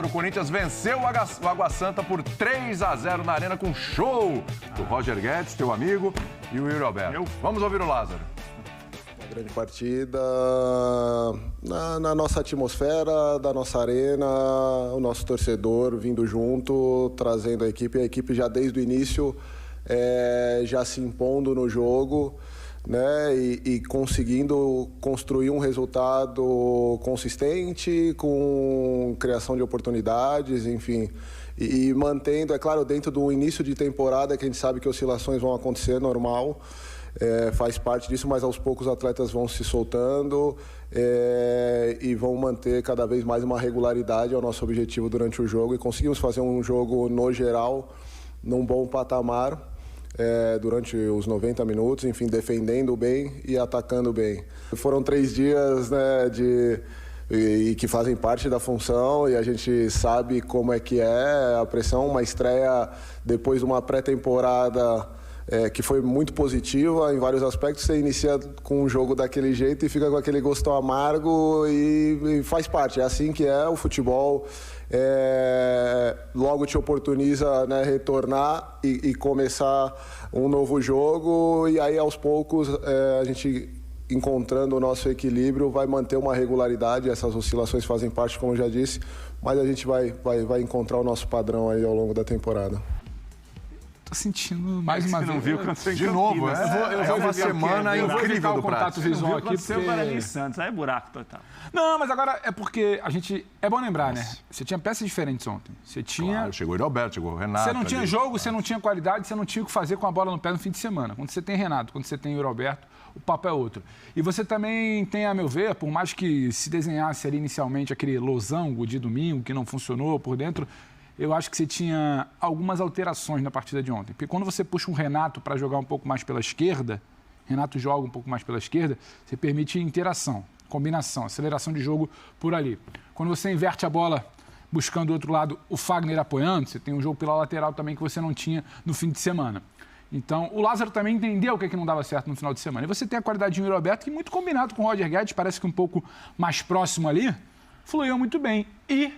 O Corinthians venceu o Água Santa por 3-0 na Arena com show do Roger Guedes, teu amigo, e o Yuri Alberto. Vamos ouvir o Lázaro. Uma grande partida na nossa atmosfera, da nossa arena, o nosso torcedor vindo junto, trazendo a equipe já desde o início já se impondo no jogo, né, e conseguindo construir um resultado consistente, com criação de oportunidades, enfim, e mantendo, é claro, dentro do início de temporada, que a gente sabe que oscilações vão acontecer, normal, faz parte disso, mas aos poucos os atletas vão se soltando e vão manter cada vez mais uma regularidade, é o nosso objetivo durante o jogo, e conseguimos fazer um jogo, no geral, num bom patamar, durante os 90 minutos, enfim, defendendo bem e atacando bem. Foram 3 dias, né, e que fazem parte da função, e a gente sabe como é que é a pressão, uma estreia depois de uma pré-temporada que foi muito positiva em vários aspectos. Você inicia com um jogo daquele jeito e fica com aquele gosto amargo, e faz parte, é assim que é o futebol. Logo te oportuniza, né, retornar e começar um novo jogo, e aí aos poucos a gente, encontrando o nosso equilíbrio, vai manter uma regularidade. Essas oscilações fazem parte, como eu já disse, mas a gente vai encontrar o nosso padrão aí ao longo da temporada. Tô sentindo mais uma vez. Não viu de novo, eu vou uma semana incrível do contato visual aqui. Aconteceu o Guarani e Santos, aí é buraco total. Não, mas agora é porque a gente... É bom lembrar, né? Você tinha peças diferentes ontem. Você tinha... Claro, chegou o Alberto, chegou o Renato. Você não tinha jogo, você não tinha qualidade, você não tinha o que fazer com a bola no pé no fim de semana. Quando você tem Renato, quando você tem o Alberto, o papo é outro. E você também tem, a meu ver, por mais que se desenhasse ali inicialmente aquele losango de domingo que não funcionou por dentro, eu acho que você tinha algumas alterações na partida de ontem. Porque quando você puxa um Renato para jogar um pouco mais pela esquerda, Renato joga um pouco mais pela esquerda, você permite interação, combinação, aceleração de jogo por ali. Quando você inverte a bola buscando do outro lado o Fagner apoiando, você tem um jogo pela lateral também que você não tinha no fim de semana. Então, o Lázaro também entendeu o que não dava certo no final de semana. E você tem a qualidade de Yuri Alberto, que muito combinado com o Roger Guedes, parece que um pouco mais próximo ali, fluiu muito bem. E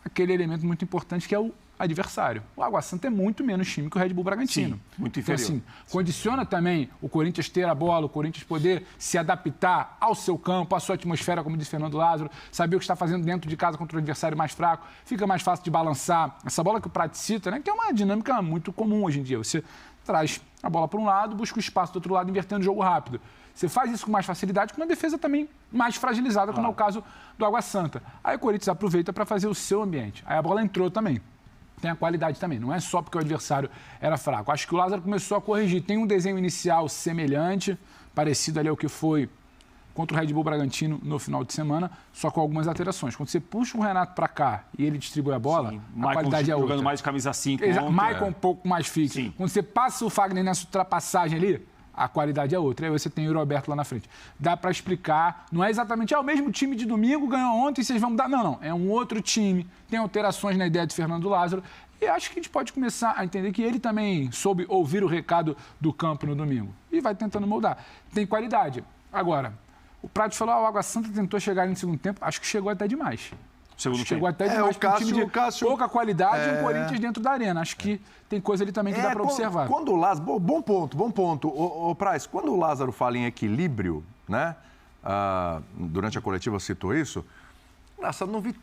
aquele elemento muito importante que é o adversário. O Água Santa é muito menos time que o Red Bull Bragantino. Sim, muito inferior. Então, assim, condiciona também o Corinthians ter a bola, o Corinthians poder se adaptar ao seu campo, à sua atmosfera, como disse Fernando Lázaro, saber o que está fazendo dentro de casa contra o adversário mais fraco, fica mais fácil de balançar. Essa bola que o Prat cita, né, que é uma dinâmica muito comum hoje em dia. Você traz a bola para um lado, busca o espaço do outro lado, invertendo o jogo rápido. Você faz isso com mais facilidade, com uma defesa também mais fragilizada, como é o caso do Água Santa. Aí o Corinthians aproveita para fazer o seu ambiente. Aí a bola entrou também. Tem a qualidade também, não é só porque o adversário era fraco. Acho que o Lázaro começou a corrigir. Tem um desenho inicial semelhante, parecido ali ao que foi contra o Red Bull Bragantino no final de semana, só com algumas alterações. Quando você puxa o Renato para cá e ele distribui a bola, a qualidade é outra. Jogando mais camisa 5. Maicon um pouco mais fixo. Sim. Quando você passa o Fagner nessa ultrapassagem ali, a qualidade é outra. Aí você tem o Roberto lá na frente. Dá para explicar. Não é exatamente o mesmo time de domingo, ganhou ontem, vocês vão mudar. Não. É um outro time. Tem alterações na ideia de Fernando Lázaro. E acho que a gente pode começar a entender que ele também soube ouvir o recado do campo no domingo. E vai tentando moldar. Tem qualidade. Agora, o Prat falou, o Água Santa tentou chegar no segundo tempo. Acho que chegou até demais. Chegou até demais para um time de pouca qualidade e o Corinthians dentro da arena. Acho que tem coisa ali também que dá para observar. Quando o Lázaro... Bom ponto. Ô Praz, quando o Lázaro fala em equilíbrio, né? Durante a coletiva citou isso, nossa, não vi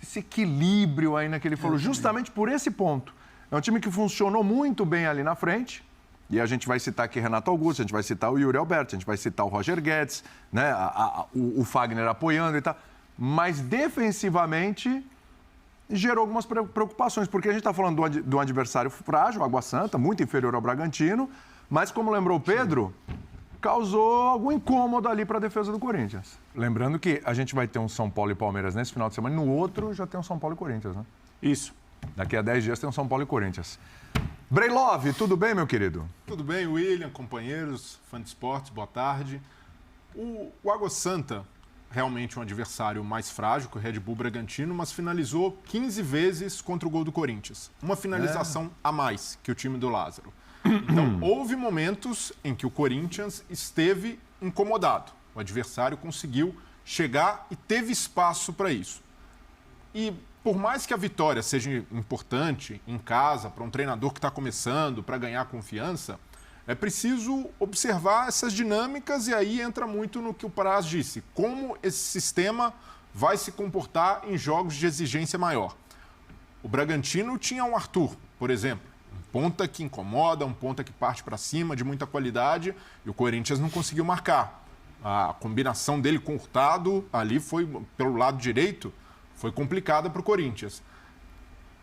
esse equilíbrio ainda que ele falou, justamente por esse ponto. É um time que funcionou muito bem ali na frente, e a gente vai citar aqui Renato Augusto, a gente vai citar o Yuri Alberto, a gente vai citar o Roger Guedes, né? O Fagner apoiando e tal. Mas defensivamente gerou algumas preocupações, porque a gente está falando de um adversário frágil, Água Santa, muito inferior ao Bragantino, mas como lembrou o Pedro, causou algum incômodo ali para a defesa do Corinthians. Lembrando que a gente vai ter um São Paulo e Palmeiras nesse final de semana, e no outro já tem um São Paulo e Corinthians, né? Isso. Daqui a 10 dias tem um São Paulo e Corinthians. Breilov, tudo bem, meu querido? Tudo bem, William, companheiros, fã de esportes, boa tarde. O Água Santa, realmente um adversário mais frágil que o Red Bull Bragantino, mas finalizou 15 vezes contra o gol do Corinthians. Uma finalização a mais que o time do Lázaro. Então, houve momentos em que o Corinthians esteve incomodado. O adversário conseguiu chegar e teve espaço para isso. E por mais que a vitória seja importante em casa, para um treinador que está começando, para ganhar confiança, é preciso observar essas dinâmicas e aí entra muito no que o Praz disse. Como esse sistema vai se comportar em jogos de exigência maior. O Bragantino tinha um Arthur, por exemplo. Um ponta que incomoda, um ponta que parte para cima, de muita qualidade, e o Corinthians não conseguiu marcar. A combinação dele com o Hurtado ali foi, pelo lado direito, foi complicada para o Corinthians.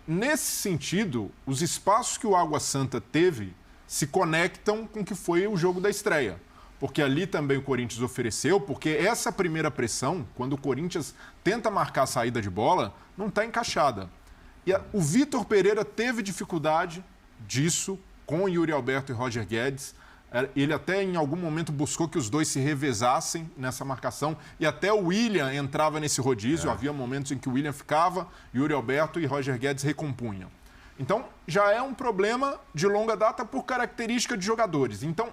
Nesse sentido, os espaços que o Água Santa teve se conectam com o que foi o jogo da estreia. Porque ali também o Corinthians ofereceu, porque essa primeira pressão, quando o Corinthians tenta marcar a saída de bola, não está encaixada. E o Vitor Pereira teve dificuldade disso com o Yuri Alberto e Roger Guedes. Ele até em algum momento buscou que os dois se revezassem nessa marcação e até o William entrava nesse rodízio. Havia momentos em que o William ficava, Yuri Alberto e Roger Guedes recompunham. Então, já é um problema de longa data por característica de jogadores. Então,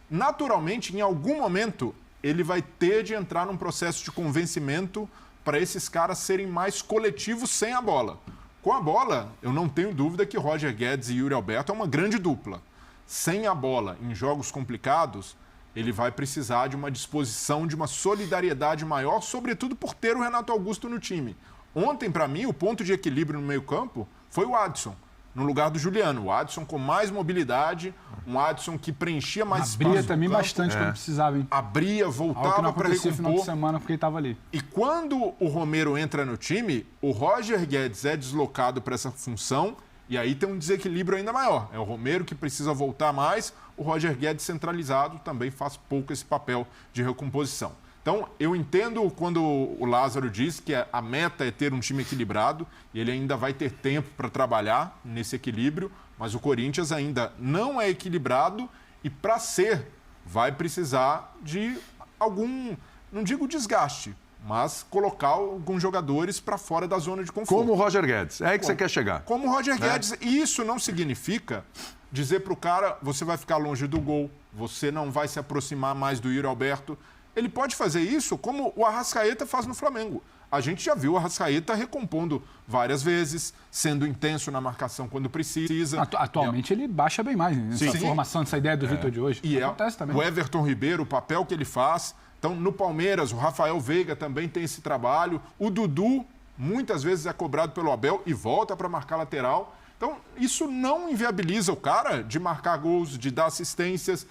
naturalmente, em algum momento, ele vai ter de entrar num processo de convencimento para esses caras serem mais coletivos sem a bola. Com a bola, eu não tenho dúvida que Roger Guedes e Yuri Alberto é uma grande dupla. Sem a bola, em jogos complicados, ele vai precisar de uma disposição, de uma solidariedade maior, sobretudo por ter o Renato Augusto no time. Ontem, para mim, o ponto de equilíbrio no meio-campo foi o Adson, no lugar do Juliano. O Adson com mais mobilidade, um Adson que preenchia mais espaço. Abria também bastante quando precisava, hein? Abria, voltava para recompor. No final de semana porque ele estava ali. E quando o Romero entra no time, o Roger Guedes é deslocado para essa função e aí tem um desequilíbrio ainda maior. É o Romero que precisa voltar mais, o Roger Guedes centralizado também faz pouco esse papel de recomposição. Então, eu entendo quando o Lázaro diz que a meta é ter um time equilibrado e ele ainda vai ter tempo para trabalhar nesse equilíbrio, mas o Corinthians ainda não é equilibrado e, para ser, vai precisar de algum, não digo desgaste, mas colocar alguns jogadores para fora da zona de conforto. Como o Roger Guedes, é aí que você quer chegar. Como o Roger Guedes, e isso não significa dizer para o cara, você vai ficar longe do gol, você não vai se aproximar mais do Yuri Alberto. Ele pode fazer isso como o Arrascaeta faz no Flamengo. A gente já viu o Arrascaeta recompondo várias vezes, sendo intenso na marcação quando precisa. Atualmente ele baixa bem mais, né? Essa formação, essa ideia do Vitor de hoje. E acontece também. O Everton Ribeiro, o papel que ele faz. Então, no Palmeiras, o Rafael Veiga também tem esse trabalho. O Dudu, muitas vezes, é cobrado pelo Abel e volta para marcar lateral. Então, isso não inviabiliza o cara de marcar gols, de dar assistências.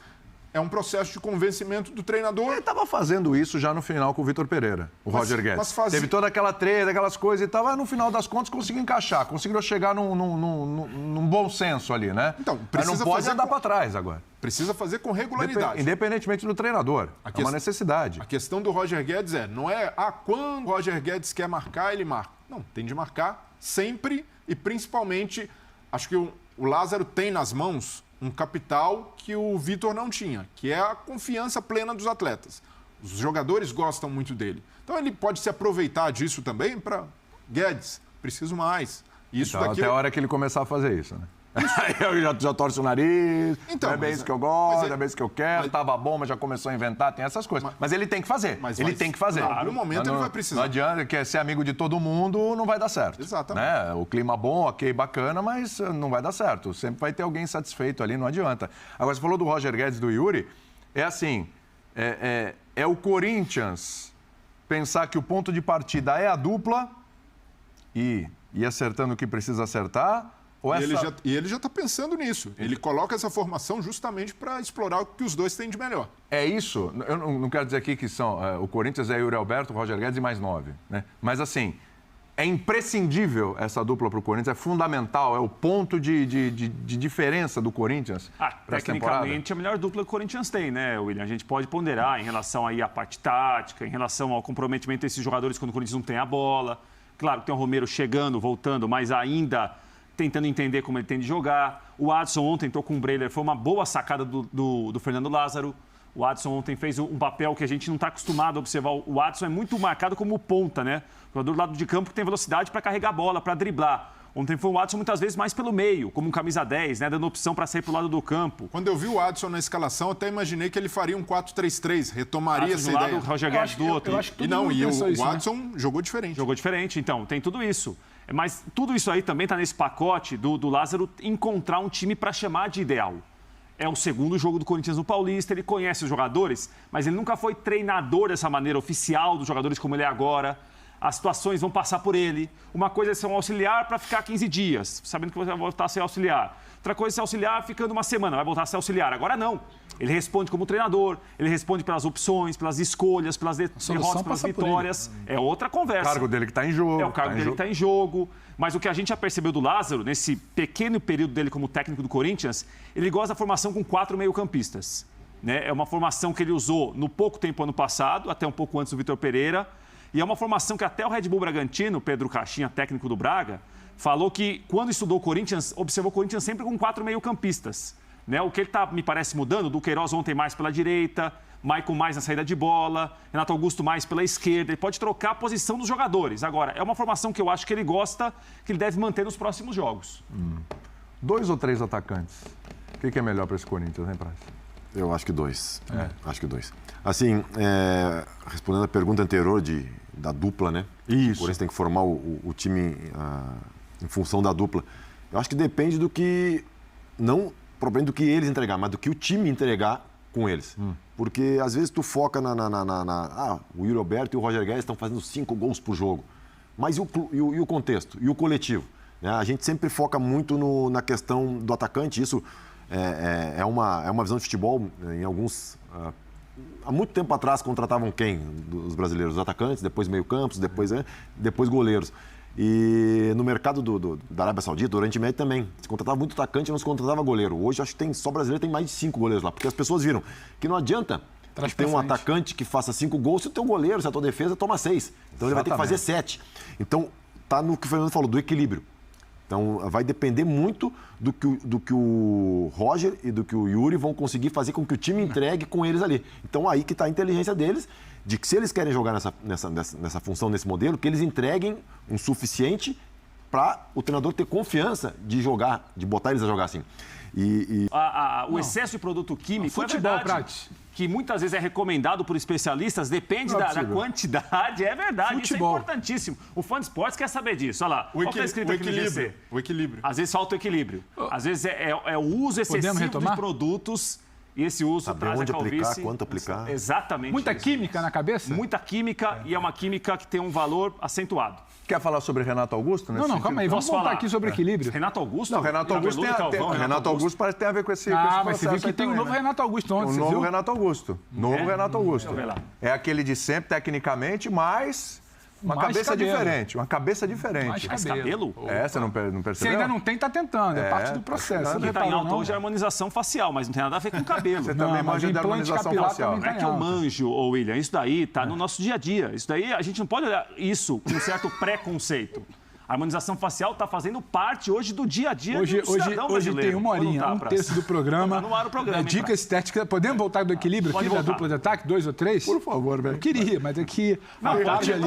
É um processo de convencimento do treinador. Ele estava fazendo isso já no final com o Vitor Pereira, o Roger Guedes. Teve toda aquela treta, aquelas coisas e tal, mas no final das contas conseguiu encaixar, conseguiu chegar num bom senso ali, né? Então, mas não pode andar para trás agora. Precisa fazer com regularidade. Independentemente do treinador. É uma necessidade. A questão do Roger Guedes não é quando o Roger Guedes quer marcar, ele marca. Não, tem de marcar sempre e principalmente, acho que o Lázaro tem nas mãos um capital que o Vitor não tinha, que é a confiança plena dos atletas. Os jogadores gostam muito dele. Então ele pode se aproveitar disso também para Guedes, preciso mais. Isso então, até a hora que ele começar a fazer isso, né? Eu já torço o nariz, então, não é bem isso que eu gosto, não é bem isso que eu quero, tava bom, mas já começou a inventar, tem essas coisas. Mas ele tem que fazer, tem que fazer. Claro, no momento ele vai precisar. Não adianta, quer ser amigo de todo mundo, não vai dar certo. Exatamente. Né? O clima bom, ok, bacana, mas não vai dar certo. Sempre vai ter alguém satisfeito ali, não adianta. Agora, você falou do Roger Guedes e do Yuri, é assim, é o Corinthians pensar que o ponto de partida é a dupla e ir acertando o que precisa acertar. E ele já está pensando nisso. Ele coloca essa formação justamente para explorar o que os dois têm de melhor. É isso. Eu não quero dizer aqui que são o Corinthians é Yuri Alberto, Roger Guedes e mais 9. Né? Mas, assim, é imprescindível essa dupla para o Corinthians. É fundamental. É o ponto de diferença do Corinthians para essa temporada. Tecnicamente, a melhor dupla que o Corinthians tem, né, William? A gente pode ponderar em relação aí à parte tática, em relação ao comprometimento desses jogadores quando o Corinthians não tem a bola. Claro que tem o Romero chegando, voltando, mas ainda tentando entender como ele tem de jogar. O Adson ontem entrou com o Breiler, foi uma boa sacada do Fernando Lázaro. O Adson ontem fez um papel que a gente não está acostumado a observar. O Adson é muito marcado como ponta, né? O jogador do lado de campo que tem velocidade para carregar a bola, para driblar. Ontem foi o Adson muitas vezes mais pelo meio, como um camisa 10, né? Dando opção para sair para o lado do campo. Quando eu vi o Adson na escalação, até imaginei que ele faria um 4-3-3, retomaria essa ideia. O Roger Guedes do outro. E o Adson jogou diferente. Jogou diferente, então, tem tudo isso. Mas tudo isso aí também está nesse pacote do Lázaro encontrar um time para chamar de ideal. É o segundo jogo do Corinthians no Paulista, ele conhece os jogadores, mas ele nunca foi treinador dessa maneira oficial dos jogadores como ele é agora. As situações vão passar por ele. Uma coisa é ser um auxiliar para ficar 15 dias, sabendo que você vai voltar a ser auxiliar. Outra coisa é ser auxiliar ficando uma semana, vai voltar a ser auxiliar. Agora não. Ele responde como treinador, ele responde pelas opções, pelas escolhas, pelas derrotas, pelas vitórias. É outra conversa. O cargo dele que está em jogo. É o cargo dele que está em jogo. Mas o que a gente já percebeu do Lázaro, nesse pequeno período dele como técnico do Corinthians, ele gosta da formação com 4 meio-campistas. Né? É uma formação que ele usou no pouco tempo ano passado, até um pouco antes do Vitor Pereira. E é uma formação que até o Red Bull Bragantino, Pedro Caixinha, técnico do Braga, falou que quando estudou o Corinthians, observou o Corinthians sempre com 4 meio-campistas. Né? O que ele está, me parece, mudando, do Queiroz ontem mais pela direita, Maicon mais na saída de bola, Renato Augusto mais pela esquerda. Ele pode trocar a posição dos jogadores. Agora, é uma formação que eu acho que ele gosta, que ele deve manter nos próximos jogos. 2 ou 3 atacantes? O que é melhor para esse Corinthians, hein, Praz? Eu acho que 2. Acho que 2. Assim, respondendo a pergunta anterior da dupla, né? Isso. O Corinthians tem que formar o time em função da dupla. Eu acho que depende do que... Não propriamente do que eles entregar, mas do que o time entregar com eles. Porque às vezes tu foca o Yuri Alberto e o Roger Guedes estão fazendo 5 gols por jogo. Mas e o contexto? E o coletivo? Né? A gente sempre foca muito na questão do atacante. Isso é uma visão de futebol em alguns... há muito tempo atrás contratavam quem? Os brasileiros, os atacantes, depois meio-campos, depois goleiros. E no mercado da Arábia Saudita, do Oriente Médio também. Se contratava muito atacante, não se contratava goleiro. Hoje acho que só brasileiro tem mais de 5 goleiros lá, porque as pessoas viram que não adianta ter um atacante que faça 5 gols se o teu goleiro, se a tua defesa toma 6. Então ele vai ter que fazer 7. Então tá no que o Fernando falou, do equilíbrio. Então vai depender muito do que o Roger e do que o Yuri vão conseguir fazer com que o time entregue com eles ali. Então aí que está a inteligência deles, de que se eles querem jogar nessa função, nesse modelo, que eles entreguem um suficiente para o treinador ter confiança de jogar, de botar eles a jogar assim. O excesso de produto químico futebol, é verdade, que muitas vezes é recomendado por especialistas, depende da quantidade, é verdade, futebol. Isso é importantíssimo. O fã de esportes quer saber disso, olha lá. O equilíbrio. Às vezes falta o equilíbrio. Às vezes é o uso excessivo dos produtos e esse uso traz a calvície. Aplicar, quanto aplicar. Exatamente. Muita química na cabeça? Muita química e é uma química que tem um valor acentuado. Quer falar sobre Renato Augusto? Não, calma aí. Vamos voltar aqui sobre equilíbrio. Renato Augusto? Não, Renato Augusto Renato Augusto parece que tem a ver com esse mas você viu que tem um novo Renato Augusto ontem, o novo Renato Augusto. Renato Augusto. Deixa eu ver lá. É aquele de sempre, tecnicamente, mas uma cabeça diferente. Uma cabeça diferente. Mais cabelo? Você não percebeu? Se ainda não tem, tá tentando. É parte do processo. O que está em alta hoje é a harmonização facial, mas não tem nada a ver com cabelo. Você também manja de harmonização facial. Não é que eu manjo, William. Isso daí está no nosso dia a dia. Isso daí, a gente não pode olhar isso com um certo preconceito. A harmonização facial está fazendo parte hoje do dia a dia do cidadão brasileiro. Hoje tem uma horinha, um terço do programa. No ar o programa. Dica estética. Podemos voltar do equilíbrio aqui, da dupla de ataque? 2 ou 3? Por favor, velho. Eu queria, mas é que a parte ali...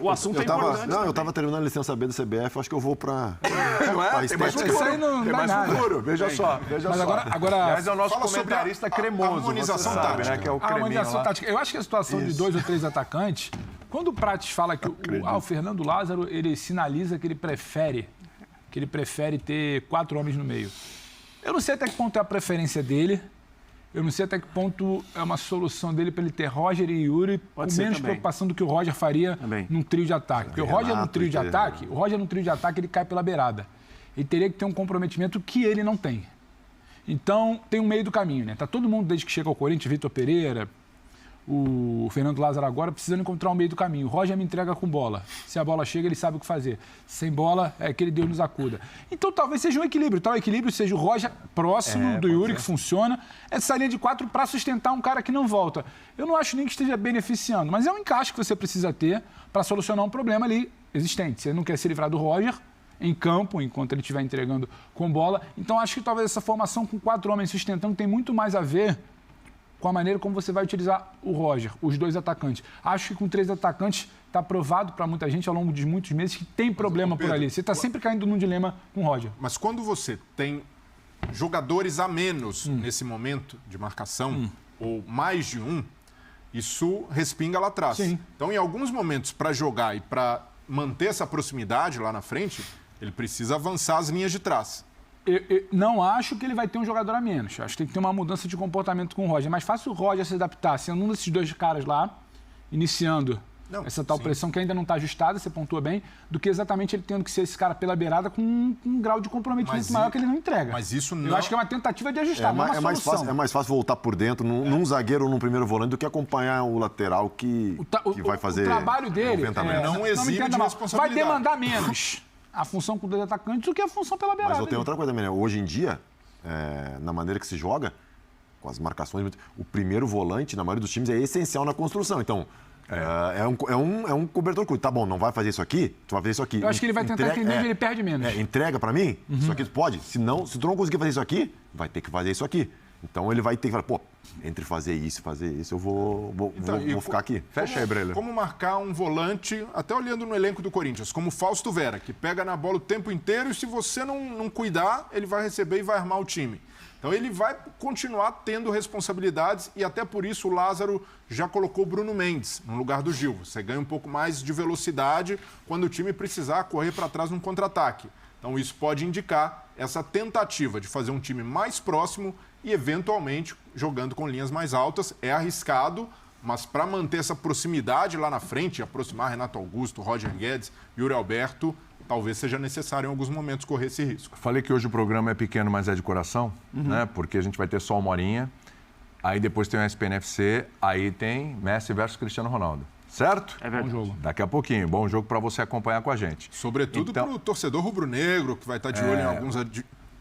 O assunto é importante. Não, eu estava terminando a licença B do CBF, acho que eu vou para... Não é? Tem mais futuro. Veja só. Mas agora... Mas é o nosso comentarista cremoso. Harmonização tática, né? Que é o creminho lá. Tática. Eu acho que a situação de 2 ou 3 atacantes... Quando o Prates fala que o Fernando Lázaro, ele sinaliza que ele prefere ter 4 homens no meio. Eu não sei até que ponto é a preferência dele, eu não sei até que ponto é uma solução dele para ele ter Roger e Yuri com menos preocupação do que o Roger faria num trio de ataque. Porque o Roger num trio de ataque, ele cai pela beirada. Ele teria que ter um comprometimento que ele não tem. Então, tem um meio do caminho, né? Tá todo mundo, desde que chega ao Corinthians, Vitor Pereira, o Fernando Lázaro agora, precisando encontrar um meio do caminho. O Roger me entrega com bola. Se a bola chega, ele sabe o que fazer. Sem bola, é aquele Deus nos acuda. Então, talvez seja um equilíbrio. Tal equilíbrio seja o Roger próximo do Yuri, que funciona. Essa linha de 4 para sustentar um cara que não volta. Eu não acho nem que esteja beneficiando, mas é um encaixe que você precisa ter para solucionar um problema ali existente. Você não quer se livrar do Roger em campo, enquanto ele estiver entregando com bola. Então, acho que talvez essa formação com 4 homens sustentando tem muito mais a ver com a maneira como você vai utilizar o Roger, os 2 atacantes. Acho que com 3 atacantes está provado para muita gente ao longo de muitos meses que tem problema por ali. Você está sempre caindo num dilema com o Roger. Mas quando você tem jogadores a menos nesse momento de marcação, ou mais de um, isso respinga lá atrás. Sim. Então, em alguns momentos, para jogar e para manter essa proximidade lá na frente, ele precisa avançar as linhas de trás. Eu não acho que ele vai ter um jogador a menos. Acho que tem que ter uma mudança de comportamento com o Roger. É mais fácil o Roger se adaptar sendo um desses dois caras lá, iniciando essa tal pressão que ainda não está ajustada, você pontua bem, do que exatamente ele tendo que ser esse cara pela beirada com um grau de comprometimento maior que ele não entrega. Mas isso não... Eu acho que é uma tentativa de ajustar, não é uma solução. É mais fácil voltar por dentro num zagueiro ou num primeiro volante do que acompanhar o lateral que vai fazer o trabalho dele não exime de responsabilidade. Vai demandar menos a função com dois atacantes do que a função pela beirada. Mas eu tenho outra coisa também, né? Hoje em dia, na maneira que se joga, com as marcações, o primeiro volante, na maioria dos times, é essencial na construção. Então, é um cobertor curto. Tá bom, não vai fazer isso aqui, tu vai fazer isso aqui. Eu acho que ele vai tentar entender onde ele perde menos. Entrega pra mim, isso aqui tu pode. Se tu não conseguir fazer isso aqui, vai ter que fazer isso aqui. Então ele vai ter que falar, pô, entre fazer isso e fazer isso, eu vou ficar aqui. Fecha aí, Breler. Como marcar um volante, até olhando no elenco do Corinthians, como o Fausto Vera, que pega na bola o tempo inteiro e se você não cuidar, ele vai receber e vai armar o time. Então ele vai continuar tendo responsabilidades e até por isso o Lázaro já colocou o Bruno Mendes no lugar do Gil. Você ganha um pouco mais de velocidade quando o time precisar correr para trás num contra-ataque. Então isso pode indicar essa tentativa de fazer um time mais próximo e eventualmente jogando com linhas mais altas. É arriscado, mas para manter essa proximidade lá na frente, aproximar Renato Augusto, Roger Guedes, Yuri Alberto, talvez seja necessário em alguns momentos correr esse risco. Falei que hoje o programa é pequeno, mas é de coração, né? Porque a gente vai ter só 1 horinha, aí depois tem o SPNFC, aí tem Messi versus Cristiano Ronaldo. Certo? É verdade. Bom jogo. Daqui a pouquinho. Bom jogo para você acompanhar com a gente. Sobretudo para o torcedor rubro-negro, que vai estar de olho em alguns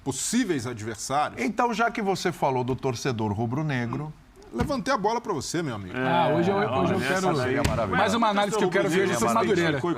possíveis adversários. Então, já que você falou do torcedor rubro-negro... Levantei a bola para você, meu amigo. Hoje eu quero... Seria maravilhoso. Mais uma análise que eu quero ver hoje é sobre Madureira.